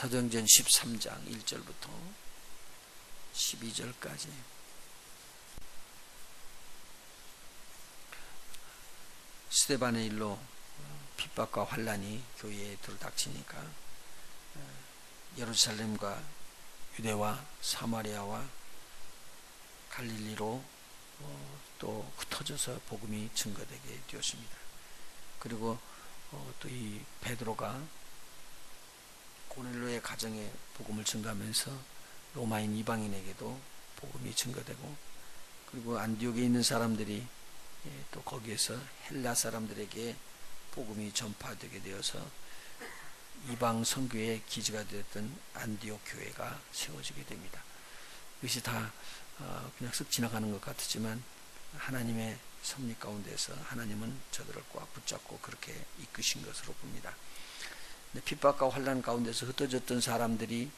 사도행전 13장 1절부터 12절까지. 스데반의 일로 핍박과 환란이 교회에 들어닥치니까 예루살렘과 유대와 사마리아와 갈릴리로 또 흩어져서 복음이 증거되게 되었습니다. 그리고 또 이 베드로가 고넬료의 가정에 복음을 증거하면서 로마인 이방인에게도 복음이 증거되고, 그리고 안디옥에 있는 사람들이 또 거기에서 헬라 사람들에게 복음이 전파되게 되어서 이방 선교의 기지가 되었던 안디옥 교회가 세워지게 됩니다. 이것이 다 그냥 쓱 지나가는 것 같지만 하나님의 섭리 가운데서 하나님은 저들을 꽉 붙잡고 그렇게 이끄신 것으로 봅니다. 핍박과 환난 가운데서 흩어졌던 사람들이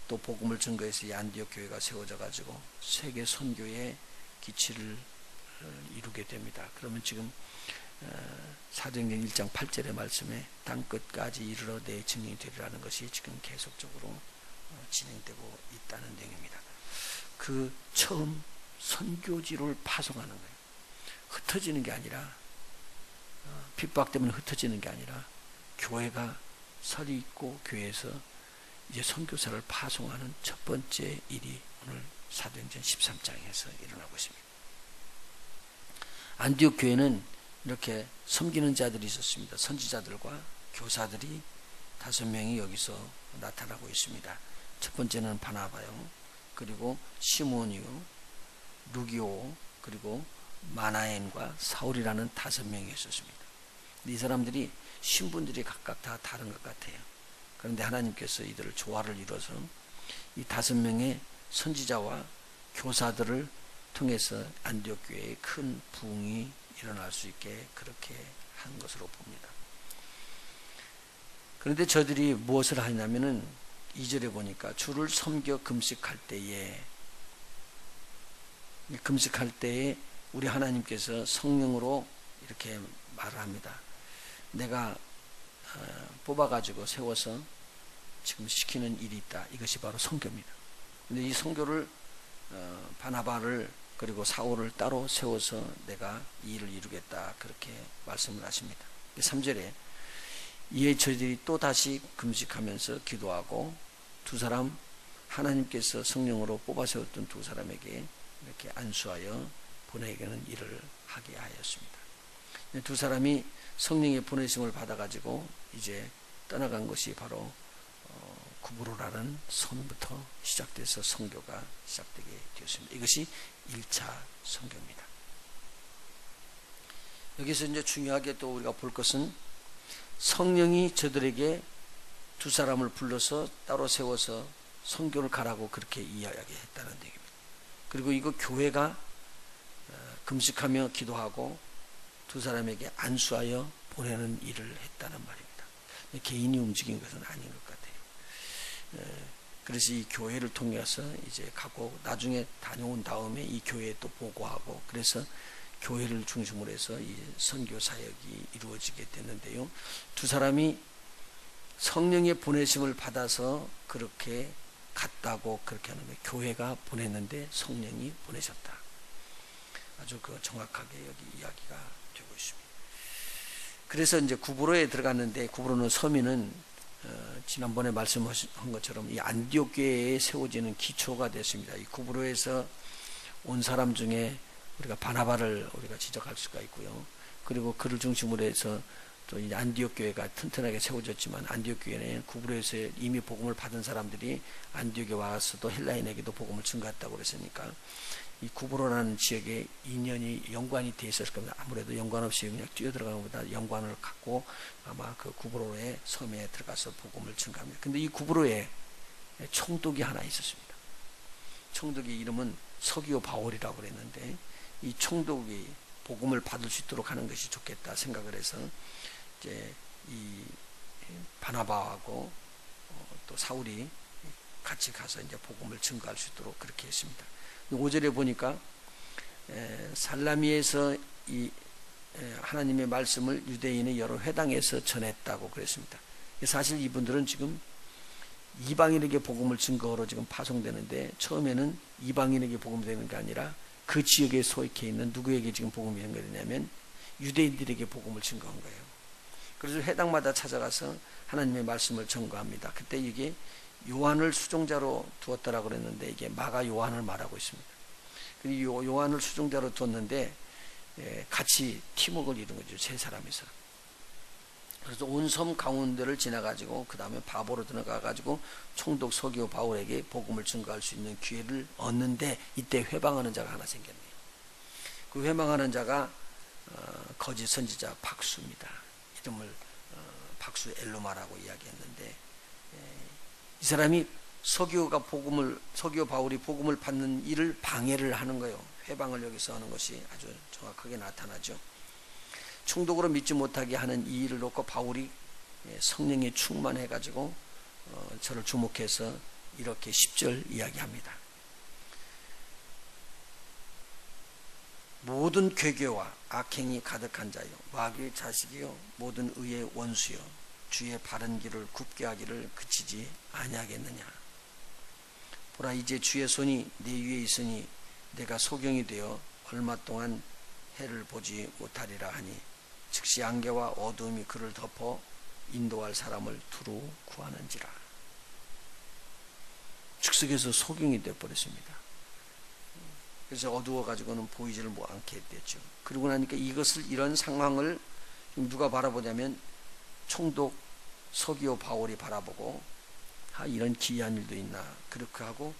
또 복음을 증거해서 이 안디옥 교회가 세워져 가지고 세계 선교의 기치를 이루게 됩니다. 그러면 지금 사도행전 1장 8절의 말씀에 땅끝까지 이르러 내 증인이 되리라는 것이 지금 계속적으로 진행되고 있다는 내용입니다. 그 처음 선교지를 파송하는 거예요. 흩어지는 게 아니라, 핍박 때문에 흩어지는 게 아니라 교회가 설이 있고 교회에서 이제 선교사를 파송하는 첫 번째 일이 오늘 사도행전 13장에서 일어나고 있습니다. 안디옥 교회는 이렇게 섬기는 자들이 있었습니다. 선지자들과 교사들이 5명이 여기서 나타나고 있습니다. 첫 번째는 바나바요, 그리고 시몬이요, 루기오, 그리고 마나엔과 사울이라는 5명이 있었습니다. 이 사람들이 신분들이 각각 다 다른 것 같아요. 그런데 하나님께서 이들을 조화를 이뤄서 이 5명의 선지자와 교사들을 통해서 안디옥 교회에 큰 부흥이 일어날 수 있게 그렇게 한 것으로 봅니다. 그런데 저들이 무엇을 하냐면은 2절에 보니까 주를 섬겨 금식할 때에 우리 하나님께서 성령으로 이렇게 말을 합니다. 내가 뽑아가지고 세워서 지금 시키는 일이 있다. 이것이 바로 선교입니다. 근데 이 선교를 바나바를 그리고 사울을 따로 세워서 내가 이 일을 이루겠다. 그렇게 말씀을 하십니다. 3절에 이에 저희들이 또 다시 금식하면서 기도하고 두 사람, 하나님께서 성령으로 뽑아 세웠던 두 사람에게 이렇게 안수하여 보내기는 일을 하게 하였습니다. 두 사람이 성령의 보내심을 받아가지고 이제 떠나간 것이 바로 구브로라는 섬부터 시작돼서 선교가 시작되게 되었습니다. 이것이 1차 선교입니다. 여기서 이제 중요하게 또 우리가 볼 것은 성령이 저들에게 두 사람을 불러서 따로 세워서 선교를 가라고 그렇게 이야기했다는 얘기입니다. 그리고 이거 교회가 금식하며 기도하고 두 사람에게 안수하여 보내는 일을 했다는 말입니다. 개인이 움직인 것은 아닌 것 같아요. 그래서 이 교회를 통해서 이제 가고 나중에 다녀온 다음에 이 교회에 또 보고하고, 그래서 교회를 중심으로 해서 이 선교 사역이 이루어지게 됐는데요. 두 사람이 성령의 보내심을 받아서 그렇게 갔다고 그렇게 하는 거예요. 교회가 보냈는데 성령이 보내셨다. 아주 정확하게 여기 이야기가 되고 있습니다. 그래서 이제 구브로에 들어갔는데, 구브로는 서민은 지난번에 말씀한 것처럼 이 안디옥 교회에 세워지는 기초가 됐습니다. 이 구브로에서 온 사람 중에 우리가 바나바를 우리가 지적할 수가 있고요. 그리고 그를 중심으로 해서 또 이 안디옥 교회가 튼튼하게 세워졌지만, 안디옥 교회는 구브로에서 이미 복음을 받은 사람들이 안디옥에 와서도 헬라인에게도 복음을 증거했다고 그랬으니까 이 구브로라는 지역에 인연이 연관이 돼 있었을 겁니다. 아무래도 연관 없이 그냥 뛰어들어가는 것보다 연관을 갖고 아마 그 구브로의 섬에 들어가서 복음을 증거합니다. 근데 이 구브로에 총독이 하나 있었습니다. 총독의 이름은 서기오 바울이라고 그랬는데, 이 총독이 복음을 받을 수 있도록 하는 것이 좋겠다 생각을 해서 이제 이 바나바하고 또 사울이 같이 가서 이제 복음을 증거할 수 있도록 그렇게 했습니다. 5절에 보니까 살라미에서 이 하나님의 말씀을 유대인의 여러 회당에서 전했다고 그랬습니다. 사실 이분들은 지금 이방인에게 복음을 증거하러 지금 파송되는데, 처음에는 이방인에게 복음이 되는 게 아니라 그 지역에 소속해 있는 누구에게 지금 복음이 전가되냐면 유대인들에게 복음을 증거한 거예요. 그래서 회당마다 찾아가서 하나님의 말씀을 전거합니다. 그때 이게 요한을 수종자로 두었다라고 그랬는데 이게 마가 요한을 말하고 있습니다. 그리고 요한을 수종자로 두었는데 같이 팀웍을 이룬 거죠. 세 사람이서. 그래서 온 섬 가운데를 지나가지고 그 다음에 바보로 들어가가지고 총독 서기오 바울에게 복음을 증거할 수 있는 기회를 얻는데, 이때 회방하는 자가 하나 생겼네요. 그 회방하는 자가 거짓 선지자 박수입니다. 이름을 박수 엘루마라고 이야기했는데, 이 사람이 서기오 바울이 복음을 받는 일을 방해를 하는 거예요. 회방을 여기서 하는 것이 아주 정확하게 나타나죠. 충독으로 믿지 못하게 하는 이 일을 놓고 바울이 성령에 충만해 가지고 저를 주목해서 이렇게 10절 이야기합니다. 모든 괴괴와 악행이 가득한 자요, 마귀의 자식이요, 모든 의의 원수요, 주의 바른 길을 굽게 하기를 그치지 아니하겠느냐. 보라, 이제 주의 손이 내 위에 있으니 내가 소경이 되어 얼마 동안 해를 보지 못하리라 하니, 즉시 안개와 어두움이 그를 덮어 인도할 사람을 두루 구하는지라. 즉석에서 소경이 되어버렸습니다. 그래서 어두워가지고는 보이지를 않게 됐죠. 그러고 나니까 이런 상황을 누가 바라보냐면 총독 서기오 바울이 바라보고, 이런 기이한 일도 있나, 그렇게 하고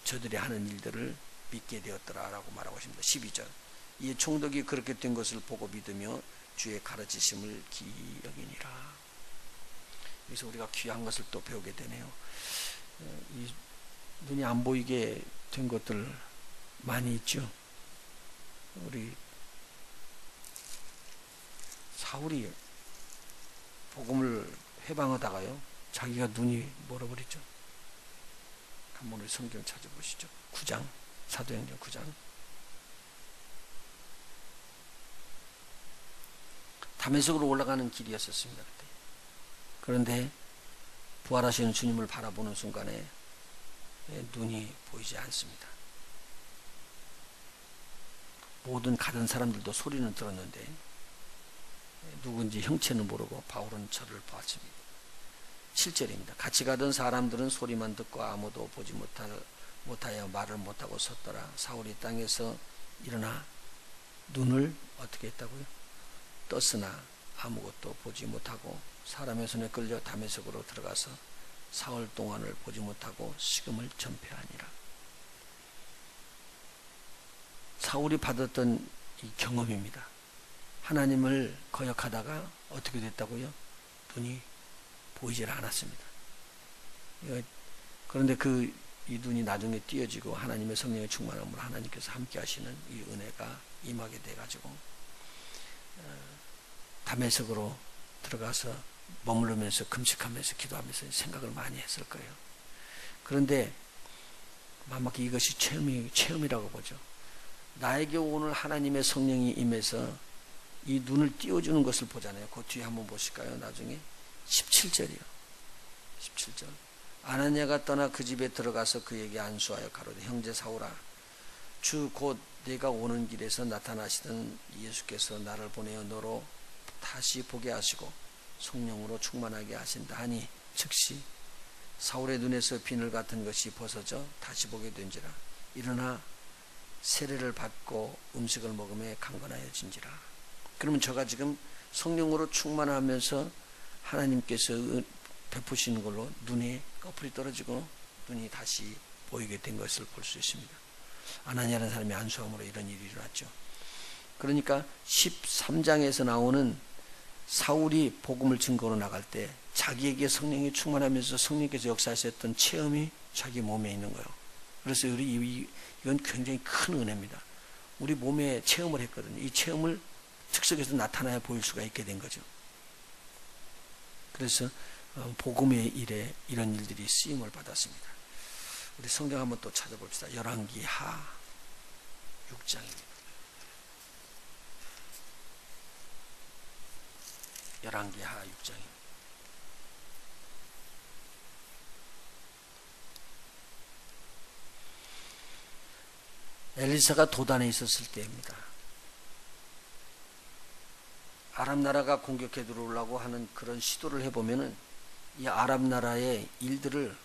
저들이 하는 일들을 믿게 되었더라라고 말하고 있습니다. 12절. 이 총독이 그렇게 된 것을 보고 믿으며 주의 가르치심을 기이 여기니라. 그래서 우리가 귀한 것을 또 배우게 되네요. 이 눈이 안 보이게 된 것들 많이 있죠. 우리 사울이 복음을 회방하다가요, 자기가 눈이 멀어버렸죠. 한번 우리 성경 찾아보시죠. 9장, 사도행전 9장. 다메섹으로 올라가는 길이었었습니다. 그때. 그런데 부활하시는 주님을 바라보는 순간에 눈이 보이지 않습니다. 모든 가던 사람들도 소리는 들었는데 누군지 형체는 모르고 바울은 저를 보았습니다. 7절입니다. 같이 가던 사람들은 소리만 듣고 아무도 보지 못하여 말을 못하고 섰더라. 사울이 땅에서 일어나 눈을 어떻게 했다고요? 떴으나 아무것도 보지 못하고 사람의 손에 끌려 다메섹으로 들어가서 사흘 동안을 보지 못하고 식음을 전폐하니라. 사울이 받았던 이 경험입니다. 하나님을 거역하다가 어떻게 됐다고요? 눈이 보이질 않았습니다. 그런데 이 눈이 나중에 띄어지고 하나님의 성령의 충만함으로 하나님께서 함께 하시는 이 은혜가 임하게 돼가지고 다메섹으로 들어가서 머무르면서 금식하면서 기도하면서 생각을 많이 했을 거예요. 그런데 만막히 이것이 체험이라고 보죠. 나에게 오늘 하나님의 성령이 임해서 이 눈을 띄워주는 것을 보잖아요. 그 뒤에 한번 보실까요? 나중에 17절이요. 17절. 아나니아가 떠나 그 집에 들어가서 그에게 안수하여 가로되, 형제 사울아, 주 곧 내가 오는 길에서 나타나시던 예수께서 나를 보내어 너로 다시 보게 하시고 성령으로 충만하게 하신다 하니, 즉시 사울의 눈에서 비늘 같은 것이 벗어져 다시 보게 된지라. 일어나 세례를 받고 음식을 먹음에 강건하여진지라. 그러면 저가 지금 성령으로 충만하면서 하나님께서 베푸시는 걸로 눈에 꺼풀이 떨어지고 눈이 다시 보이게 된 것을 볼 수 있습니다. 아나니아라는 사람이 안수함으로 이런 일이 일어났죠. 그러니까 13장에서 나오는 사울이 복음을 증거로 나갈 때 자기에게 성령이 충만하면서 성령께서 역사하셨던 체험이 자기 몸에 있는 거예요. 그래서 이건 굉장히 큰 은혜입니다. 우리 몸에 체험을 했거든요. 이 체험을 즉석에서 나타나야 보일 수가 있게 된 거죠. 그래서 복음의 일에 이런 일들이 쓰임을 받았습니다. 우리 성경 한번 또 찾아봅시다. 열왕기하 6장입니다. 열왕기하 6장입니다. 엘리사가 도단에 있었을 때입니다. 아람 나라가 공격해 들어오려고 하는 그런 시도를 해보면은 이 아람 나라의 일들을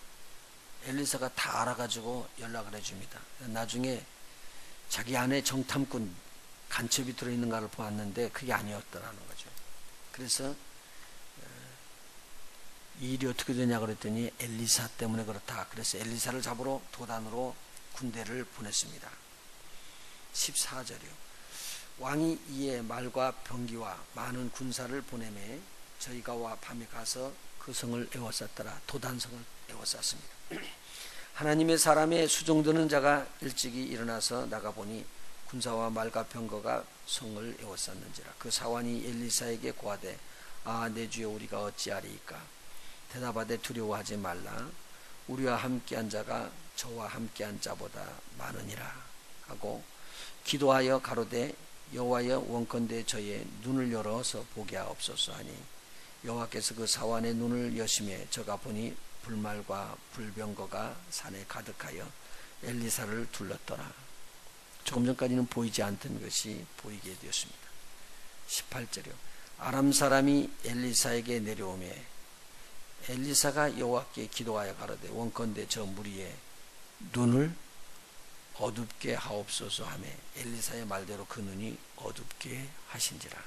엘리사가 다 알아가지고 연락을 해줍니다. 나중에 자기 안에 정탐꾼 간첩이 들어있는가를 보았는데 그게 아니었더라는 거죠. 그래서 이 일이 어떻게 되냐 그랬더니 엘리사 때문에 그렇다. 그래서 엘리사를 잡으러 도단으로 군대를 보냈습니다. 14절이요. 왕이 이에 말과 병기와 많은 군사를 보내매 저희가 와 밤에 가서 그 성을 에워쌌더라. 도단성을 에워쌌습니다. 하나님의 사람의 수종드는 자가 일찍이 일어나서 나가보니 군사와 말과 병거가 성을 에워쌌는지라. 그 사환이 엘리사에게 고하되 내 주여 우리가 어찌하리이까. 대답하되 두려워하지 말라. 우리와 함께한 자가 저와 함께한 자보다 많으니라 하고 기도하여 가로되 여호와여 원컨대 저의 눈을 열어서 보게 하옵소서 하니 여호와께서 그 사환의 눈을 여심해 저가 보니 불말과 불병거가 산에 가득하여 엘리사를 둘렀더라. 조금 전까지는 보이지 않던 것이 보이게 되었습니다. 18절이요. 아람 사람이 엘리사에게 내려오매 엘리사가 여호와께 기도하여 가로되 원컨대 저 무리의 눈을 어둡게 하옵소서 하며 엘리사의 말대로 그 눈이 어둡게 하신지라.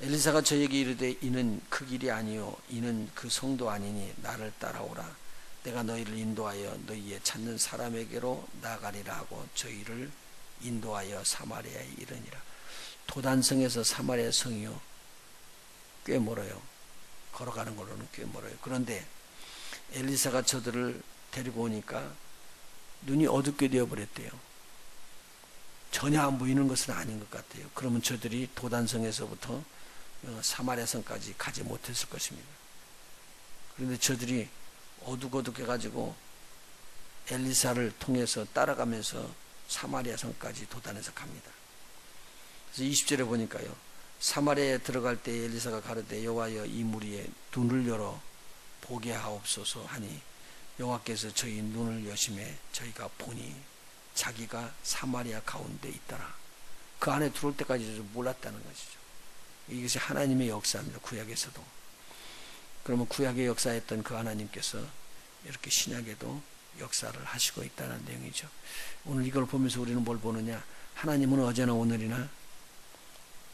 엘리사가 저에게 이르되 이는 그 길이 아니요 이는 그 성도 아니니 나를 따라오라. 내가 너희를 인도하여 너희의 찾는 사람에게로 나가리라 하고 저희를 인도하여 사마리아에 이르니라. 도단성에서 사마리아 성이요 꽤 멀어요. 걸어가는 걸로는 꽤 멀어요. 그런데 엘리사가 저들을 데리고 오니까 눈이 어둡게 되어버렸대요. 전혀 안 보이는 것은 아닌 것 같아요. 그러면 저들이 도단성에서부터 사마리아성까지 가지 못했을 것입니다. 그런데 저들이 어둑어둑해 가지고 엘리사를 통해서 따라가면서 사마리아성까지 도단에서 갑니다. 그래서 20절에 보니까요. 사마리아에 들어갈 때 엘리사가 가로되 여호와여 이 무리의 눈을 열어 보게 하옵소서 하니 여호와께서 저희 눈을 여심해 저희가 보니 자기가 사마리아 가운데 있더라. 그 안에 들어올 때까지 몰랐다는 것이죠. 이것이 하나님의 역사입니다. 구약에서도. 그러면 구약의 역사했던 그 하나님께서 이렇게 신약에도 역사를 하시고 있다는 내용이죠. 오늘 이걸 보면서 우리는 뭘 보느냐? 하나님은 어제나 오늘이나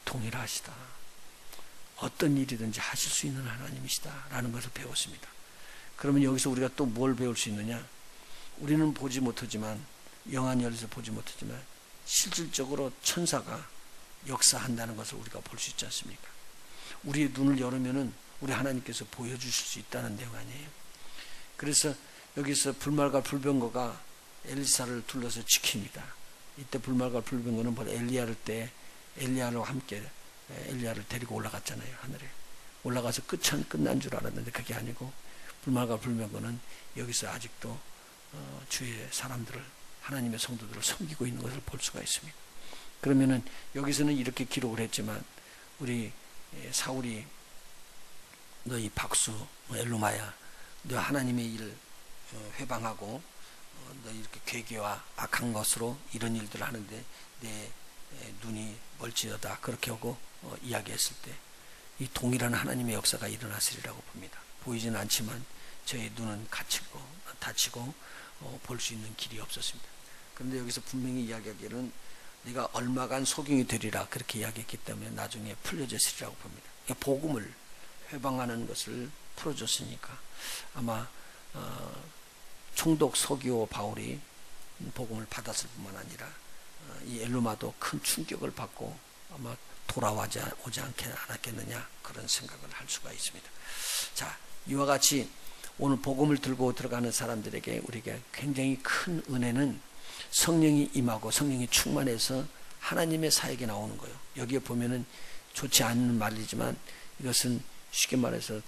동일하시다. 어떤 일이든지 하실 수 있는 하나님이시다 라는 것을 배웠습니다. 그러면 여기서 우리가 또 뭘 배울 수 있느냐? 우리는 보지 못하지만 영안 열에서 보지 못하지만 실질적으로 천사가 역사한다는 것을 우리가 볼 수 있지 않습니까? 우리의 눈을 열으면은 우리 하나님께서 보여주실 수 있다는 내용 아니에요. 그래서 여기서 불말과 불병거가 엘리사를 둘러서 지킵니다. 이때 불말과 불병거는 바로 엘리야와 함께 엘리야를 데리고 올라갔잖아요. 하늘에 올라가서 끝난 줄 알았는데 그게 아니고 불말과 불병거는 여기서 아직도 주의 사람들을 하나님의 성도들을 섬기고 있는 것을 볼 수가 있습니다. 그러면은 여기서는 이렇게 기록을 했지만 우리 사울이 너희 박수 엘루마야 너 하나님의 일을 회방하고 너 이렇게 괴계와 악한 것으로 이런 일들을 하는데 내 눈이 멀지어다 그렇게 하고 이야기했을 때 이 동일한 하나님의 역사가 일어났으리라고 봅니다. 보이지는 않지만 저의 눈은 다치고 볼 수 있는 길이 없었습니다. 그런데 여기서 분명히 이야기하기로는 네가 얼마간 소경이 되리라 그렇게 이야기했기 때문에 나중에 풀려졌으리라고 봅니다. 복음을 회방하는 것을 풀어줬으니까 아마 총독 서기오 바울이 복음을 받았을 뿐만 아니라 이 엘루마도 큰 충격을 받고 아마 돌아오지 않았겠느냐 그런 생각을 할 수가 있습니다. 자, 이와 같이 오늘 복음을 들고 들어가는 사람들에게 우리가 굉장히 큰 은혜는 성령이 임하고 성령이 충만해서 하나님의 사역에 나오는 거예요. 여기에 보면은 좋지 않은 말이지만 이것은 쉽게 말해서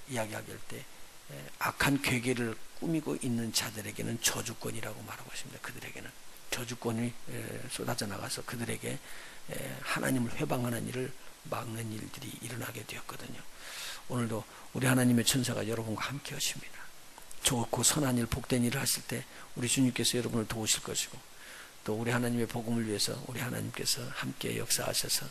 이야기할 때 악한 괴계를 꾸미고 있는 자들에게는 저주권이라고 말하고 있습니다. 그들에게는 저주권이 쏟아져 나가서 그들에게 하나님을 회방하는 일을 막는 일들이 일어나게 되었거든요. 오늘도 우리 하나님의 천사가 여러분과 함께 하십니다. 좋고 선한 일, 복된 일을 하실 때 우리 주님께서 여러분을 도우실 것이고, 또 우리 하나님의 복음을 위해서 우리 하나님께서 함께 역사하셔서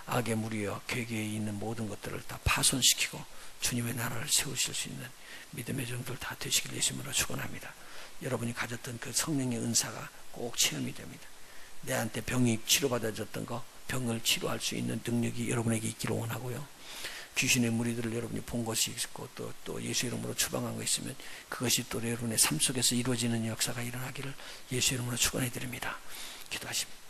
악의 무리와 괴계에 있는 모든 것들을 다 파손시키고 주님의 나라를 세우실 수 있는 믿음의 종들 다 되시길 예수님으로 축원합니다. 여러분이 가졌던 그 성령의 은사가 꼭 체험이 됩니다. 내한테 병이 치료받아졌던 거, 병을 치료할 수 있는 능력이 여러분에게 있기를 원하고요. 귀신의 무리들을 여러분이 본 것이 있고 또 예수 이름으로 추방한 거 있으면 그것이 또 여러분의 삶 속에서 이루어지는 역사가 일어나기를 예수 이름으로 축원해 드립니다. 기도하십니다.